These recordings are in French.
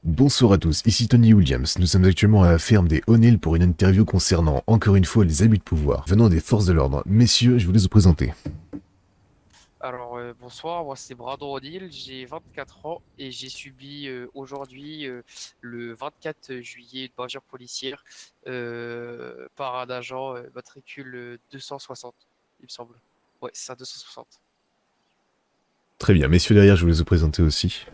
Bonsoir à tous, ici Tony Williams. Nous sommes actuellement à la ferme des O'Neill pour une interview concernant, encore une fois, les abus de pouvoir venant des forces de l'ordre. Messieurs, je vous laisse vous présenter. Bonsoir, moi c'est Brandon O'Neill, j'ai 24 ans et j'ai subi aujourd'hui, le 24 juillet, une bavure policière par un agent matricule 260, il me semble. Ouais, c'est ça, 260. Très bien, messieurs derrière, je vous laisse vous présenter aussi.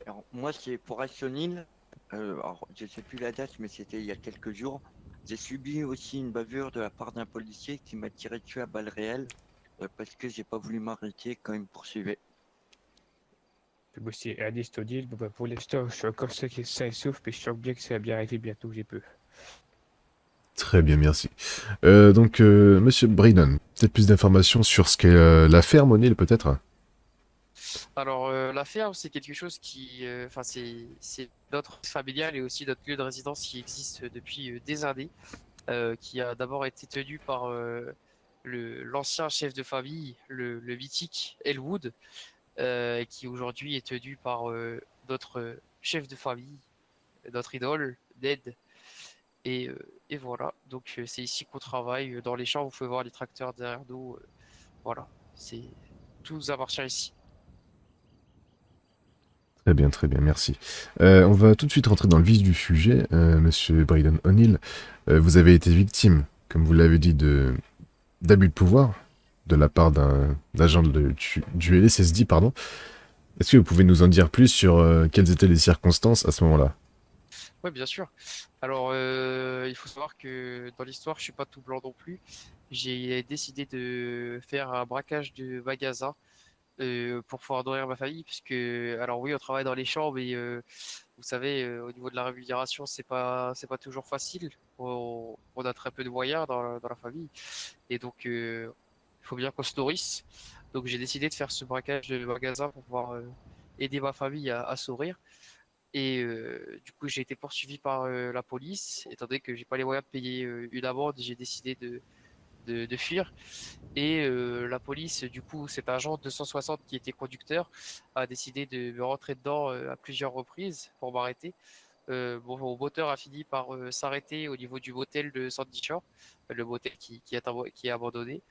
Alors, moi, c'est pour Assonil. Alors, je ne sais plus la date, mais c'était il y a quelques jours. J'ai subi aussi une bavure de la part d'un policier qui m'a tiré dessus à balles réelles parce que j'ai pas voulu m'arrêter quand il me poursuivait. Puis moi, c'est Ernest O'Neill. Bon, bah, pour l'instant, je suis encore sain et sauf, mais je sens bien que ça va bien arriver bientôt, j'ai peu. Très bien, merci. Monsieur Braden, peut-être plus d'informations sur ce qu'est la ferme O'Neill, peut-être? La ferme, c'est quelque chose qui, enfin, c'est notre familial et aussi notre lieu de résidence qui existe depuis des années, qui a d'abord été tenu par l'ancien chef de famille, le mythique Elwood, qui aujourd'hui est tenu par notre chef de famille, notre idole, Ned. Et voilà, donc c'est ici qu'on travaille. Dans les champs, vous pouvez voir les tracteurs derrière nous. Voilà, c'est tout nous appartient ici. Très bien, merci. On va tout de suite rentrer dans le vif du sujet. Monsieur Braden O'Neill, vous avez été victime, comme vous l'avez dit, d'abus de pouvoir de la part d'un agent du LSSD, pardon. Est-ce que vous pouvez nous en dire plus sur quelles étaient les circonstances à ce moment-là? Oui, bien sûr. Il faut savoir que dans l'histoire, je suis pas tout blanc non plus. J'ai décidé de faire un braquage de magasin pour pouvoir nourrir ma famille, puisque, alors oui, on travaille dans les champs, mais vous savez, au niveau de la rémunération, c'est pas toujours facile. On a très peu de moyens dans la famille, et donc il faut bien qu'on se nourrisse. Donc j'ai décidé de faire ce braquage de magasin pour pouvoir aider ma famille à s'ouvrir. Et du coup, j'ai été poursuivi par la police. Étant donné que j'ai pas les moyens de payer une amende, j'ai décidé de fuir. Et la police, du coup, cet agent 260 qui était conducteur, a décidé de me rentrer dedans à plusieurs reprises pour m'arrêter. Mon moteur a fini par s'arrêter au niveau du motel de Sandy Shore, le motel qui est abandonné.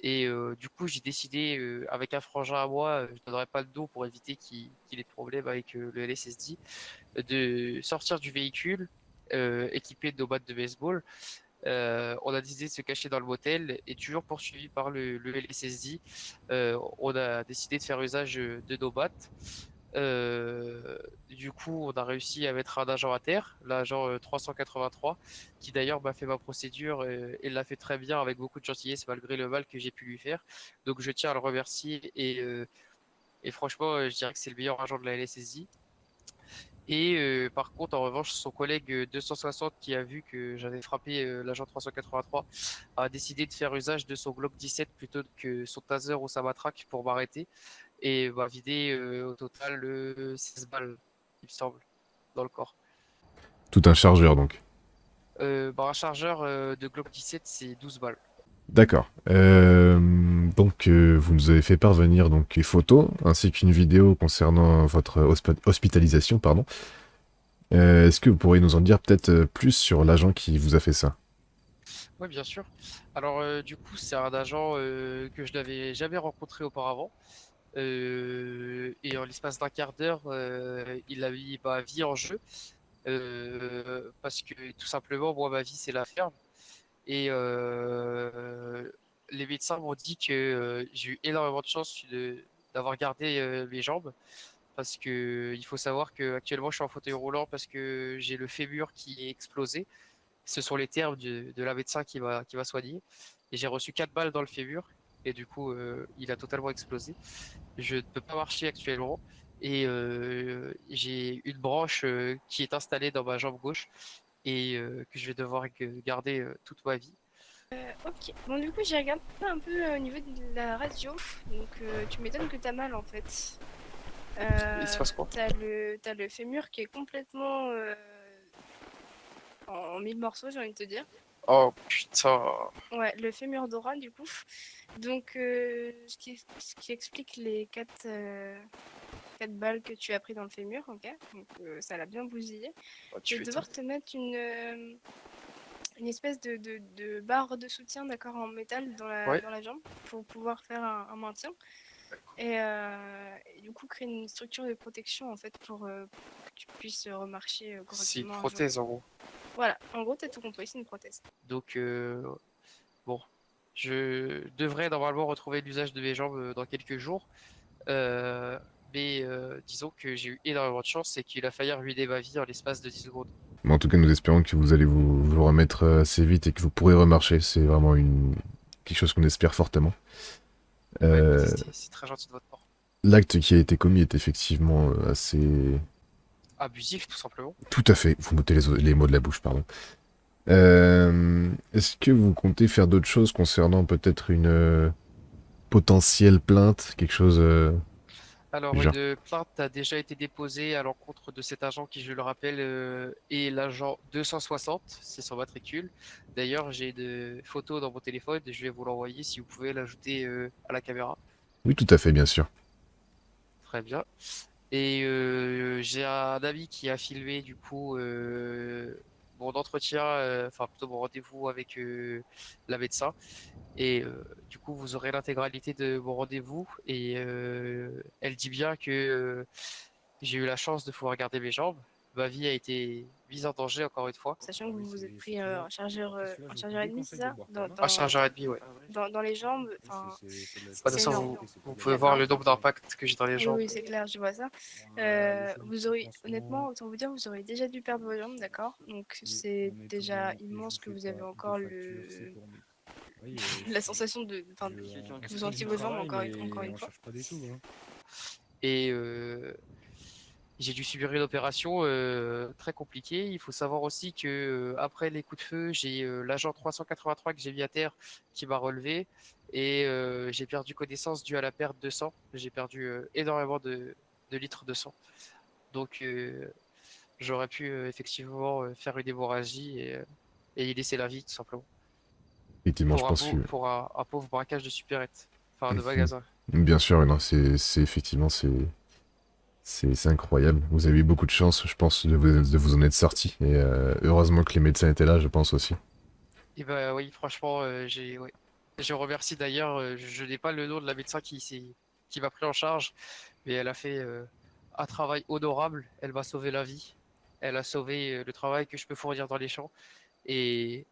Et du coup, j'ai décidé, avec un frangin à moi, je ne donnerai pas le dos pour éviter qu'il ait de problème avec le LSSD, de sortir du véhicule équipé de nos battes de baseball. On a décidé de se cacher dans le motel et toujours poursuivi par le LSSD, on a décidé de faire usage de nos battes. Du coup, on a réussi à mettre un agent à terre, l'agent 383, qui d'ailleurs m'a fait ma procédure et l'a fait très bien avec beaucoup de gentillesse malgré le mal que j'ai pu lui faire. Donc je tiens à le remercier et franchement, je dirais que c'est le meilleur agent de la LSSI. Et par contre, en revanche, son collègue 260 qui a vu que j'avais frappé l'agent 383 a décidé de faire usage de son Glock 17 plutôt que son taser ou sa matraque pour m'arrêter et m'a vidé au total 16 balles, il me semble, dans le corps. Tout un chargeur, donc. Un chargeur de Glock 17, c'est 12 balles. D'accord. Vous nous avez fait parvenir donc les photos ainsi qu'une vidéo concernant votre hospitalisation, pardon. Est-ce que vous pourriez nous en dire peut-être plus sur l'agent qui vous a fait ça? Oui, bien sûr. Du coup, c'est un agent que je n'avais jamais rencontré auparavant. Et en l'espace d'un quart d'heure, il a mis ma vie en jeu. Parce que tout simplement, moi, ma vie, c'est la ferme. Et les médecins m'ont dit que j'ai eu énormément de chance d'avoir gardé mes jambes. Parce que il faut savoir que actuellement je suis en fauteuil roulant parce que j'ai le fémur qui est explosé. Ce sont les termes de la médecin qui m'a soigné. Et j'ai reçu 4 balles dans le fémur. Et du coup, il a totalement explosé. Je ne peux pas marcher actuellement. Et j'ai une branche qui est installée dans ma jambe gauche et que je vais devoir garder toute ma vie. Ok, bon du coup j'ai regardé un peu au niveau de la radio, donc tu m'étonnes que t'as mal en fait. Il se passe quoi? T'as le fémur qui est complètement en mille morceaux, j'ai envie de te dire. Oh putain. Ouais, le fémur droit du coup. Donc ce qui explique les quatre 4 balles que tu as pris dans le fémur, ok? Donc ça l'a bien bousillé. Oh, Tu tu vas fais devoir te mettre une espèce de barre de soutien, d'accord, en métal Ouais. dans la jambe pour pouvoir faire un maintien. Et du coup, créer une structure de protection en fait pour que tu puisses remarcher C'est une correctement un jour. prothèse en gros. Voilà, en gros, t'as tout compris, c'est une prothèse. Donc, bon, je devrais normalement retrouver l'usage de mes jambes dans quelques jours. Mais disons que j'ai eu énormément de chance et qu'il a failli ruiner ma vie en l'espace de 10 secondes. Mais en tout cas, nous espérons que vous allez vous remettre assez vite et que vous pourrez remarcher. C'est vraiment quelque chose qu'on espère fortement. Ouais, Euh, c'est très gentil de votre part. L'acte qui a été commis est effectivement assez... Abusif, tout simplement. Tout à fait, vous m'ôtez les mots de la bouche, pardon. Est-ce que vous comptez faire d'autres choses concernant peut-être une potentielle plainte, quelque chose Alors, genre... une plainte a déjà été déposée à l'encontre de cet agent qui, je le rappelle, est l'agent 260, c'est son matricule. D'ailleurs, j'ai des photos dans mon téléphone et je vais vous l'envoyer si vous pouvez l'ajouter à la caméra. Oui, tout à fait, bien sûr. Très bien. Et j'ai un ami qui a filmé du coup mon entretien, enfin plutôt mon rendez-vous avec la médecin. Et du coup, vous aurez l'intégralité de mon rendez-vous. Et elle dit bien que j'ai eu la chance de pouvoir garder mes jambes. Ma vie a été mise en danger encore une fois. Sachant que vous vous êtes pris un chargeur ennemi, c'est ça? Un chargeur ennemi, ouais. Dans les jambes, enfin, Bah, de toute c'est façon, énorme. vous pouvez voir le nombre d'impacts que j'ai dans les Oui, jambes. oui, c'est clair, je vois ça. Vous aurez, honnêtement, autant vous dire, vous aurez déjà dû perdre vos jambes, d'accord? Donc c'est déjà immense que vous avez encore la sensation enfin, que vous sentiez vos jambes encore une fois. Et j'ai dû subir une opération très compliquée. Il faut savoir aussi que après les coups de feu, j'ai l'agent 383 que j'ai mis à terre qui m'a relevé et j'ai perdu connaissance due à la perte de sang. J'ai perdu énormément de litres de sang. Donc j'aurais pu effectivement faire une hémorragie et y laisser la vie tout simplement. Effectivement, je pense que... Pour un pauvre braquage de supérette, enfin de Mhm. magasin. Bien sûr, non, c'est effectivement, c'est incroyable. Vous avez eu beaucoup de chance, je pense, de vous en être sorti. Et heureusement que les médecins étaient là, je pense aussi. Et bah oui, franchement, ouais. Je remercie d'ailleurs, je n'ai pas le nom de la médecin qui m'a pris en charge, mais elle a fait un travail honorable. Elle m'a sauvé la vie. Elle a sauvé le travail que je peux fournir dans les champs. Et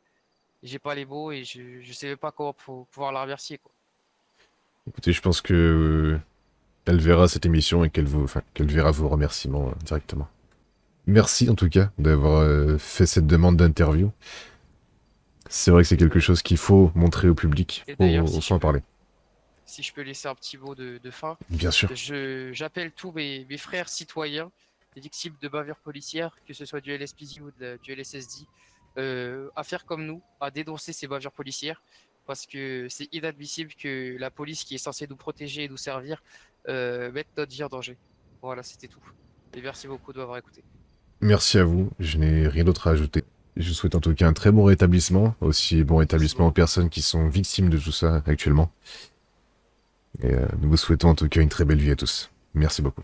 j'ai pas les mots et je sais même pas comment pouvoir la remercier, quoi. Écoutez, je pense que elle verra cette émission et qu'elle verra vos remerciements directement. Merci en tout cas d'avoir fait cette demande d'interview. C'est vrai que c'est quelque chose qu'il faut montrer au public, Et d'ailleurs, faut en parler. Si je peux laisser un petit mot de fin, Bien sûr. j'appelle tous mes frères citoyens, des victimes de bavures policières, que ce soit du LSPD ou du LSSD, à faire comme nous, à dénoncer ces bavures policières, parce que c'est inadmissible que la police qui est censée nous protéger et nous servir mette notre vie en danger. Voilà, c'était tout. Et merci beaucoup de m'avoir écouté. Merci à vous, je n'ai rien d'autre à ajouter. Je vous souhaite en tout cas un très bon rétablissement, aussi bon rétablissement aux personnes qui sont victimes de tout ça actuellement. Et nous vous souhaitons en tout cas une très belle vie à tous. Merci beaucoup.